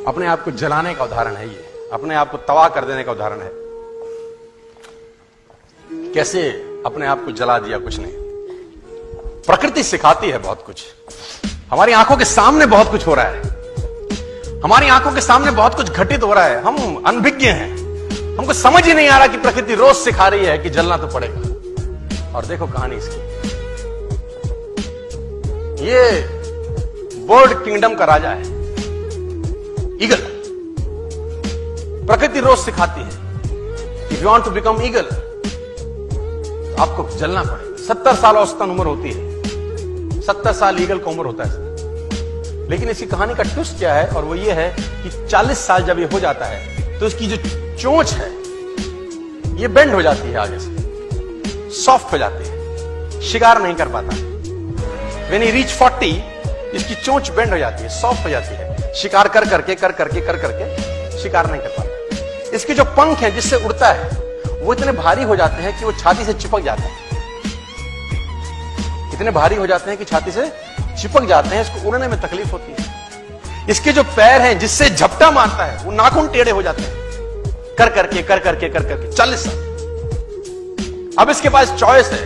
अपने आप को जलाने का उदाहरण है ये, अपने आप को तबाह कर देने का उदाहरण है। कैसे अपने आप को जला दिया? कुछ नहीं, प्रकृति सिखाती है बहुत कुछ। हमारी आंखों के सामने बहुत कुछ हो रहा है, हमारी आंखों के सामने बहुत कुछ घटित हो रहा है। हम अनभिज्ञ हैं, हमको समझ ही नहीं आ रहा कि प्रकृति रोज सिखा रही है कि जलना तो पड़ेगा। और देखो कहानी इसकी, ये बर्ड किंगडम का राजा है ईगल। प्रकृति रोज सिखाती है if you want to become eagle तो आपको जलना पड़ेगा। 70 साल औसतन उम्र होती है, 70 साल ईगल का उम्र होता है। लेकिन इसकी कहानी का ट्विस्ट क्या है? और वो ये है कि 40 साल जब ये हो जाता है तो इसकी जो चोंच है ये बेंड हो जाती है, आगे से सॉफ्ट हो जाती है, शिकार नहीं कर पाता। व्हेन ही रीच 40 इसकी चोंच बेंड हो जाती है, सॉफ्ट हो जाती है, शिकार कर करके शिकार नहीं कर पाता। इसके जो पंख हैं जिससे उड़ता है वो इतने भारी हो जाते हैं कि वो छाती से चिपक जाते हैं, इतने भारी हो जाते हैं कि छाती से चिपक जाते हैं, इसको उड़ने में तकलीफ होती है। इसके जो पैर हैं जिससे झपटा मारता है वो नाखून टेढ़े हो जाते हैं, कर करके 40 साल। अब इसके पास चॉइस है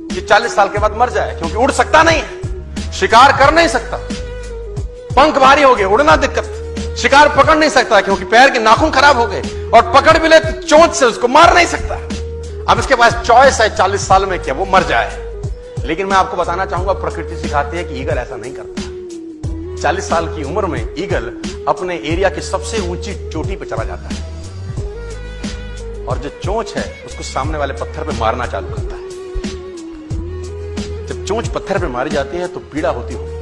कि 40 साल के बाद मर जाए, क्योंकि उड़ सकता नहीं है, शिकार कर नहीं सकता, पंख भारी हो गए, उड़ना दिक्कत, शिकार पकड़ नहीं सकता क्योंकि पैर के नाखून खराब हो गए, और पकड़ भी ले तो चोंच से उसको मार नहीं सकता। अब इसके पास चॉइस है 40 साल में क्या वो मर जाए। लेकिन मैं आपको बताना चाहूंगा, प्रकृति सिखाती है कि ईगल ऐसा नहीं करता। 40 साल की उम्र में ईगल अपने एरिया की सबसे ऊंची चोटी पर चला जाता है और जो चोंच है उसको सामने वाले पत्थर पे मारना चालू करता है। जब चोंच पत्थर पे मारी जाती है तो पीड़ा होती होगी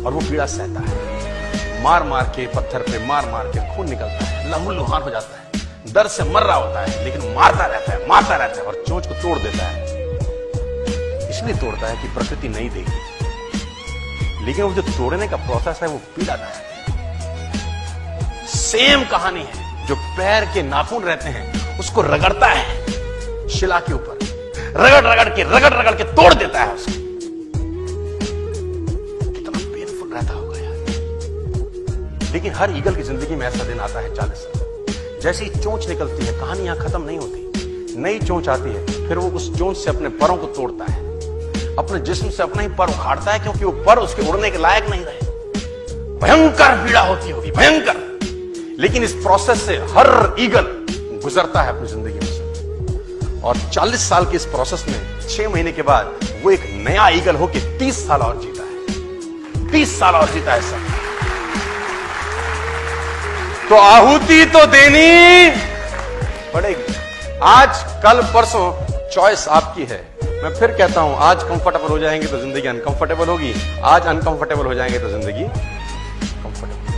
और वो पीड़ा सहता है, मार मार के पत्थर पे मार के खून निकलता है, लहूलुहान हो जाता है, दर्द से मर रहा होता है, लेकिन मारता रहता है और चोंच को तोड़ देता है। इसलिए तोड़ता है कि प्रकृति नहीं देगी, लेकिन वो जो तोड़ने का प्रोसेस है वो पीड़ादायक है। सेम कहानी है, जो पैर के नाखून रहते हैं उसको रगड़ता है शिला के ऊपर, रगड़ के तोड़ देता है उसको। कितना पेनफुल रहता होगा यार। लेकिन हर ईगल की जिंदगी में ऐसा दिन आता है 40 साल। जैसे ही चोंच निकलती है कहानी यहां खत्म नहीं होती, नई चोंच आती है, फिर वो उस चोंच से अपने परों को तोड़ता है, अपने जिस्म से अपना ही पर उखाड़ता है, क्योंकि वो पर उसके उड़ने के लायक नहीं रहे। भयंकर पीड़ा होती होगी, भयंकर। लेकिन इस प्रोसेस से हर ईगल गुजरता है अपनी जिंदगी में से, और 40 साल के इस प्रोसेस में 6 महीने के बाद वो एक नया ईगल होकर 30 साल और जीता है, 30 साल और जीता है सब। तो आहुति तो देनी पड़ेगी। आज कल परसों चॉइस आपकी है। मैं फिर कहता हूं, आज कंफर्टेबल हो जाएंगे तो जिंदगी अनकंफर्टेबल होगी, आज अनकंफर्टेबल हो जाएंगे तो जिंदगी कंफर्टेबल।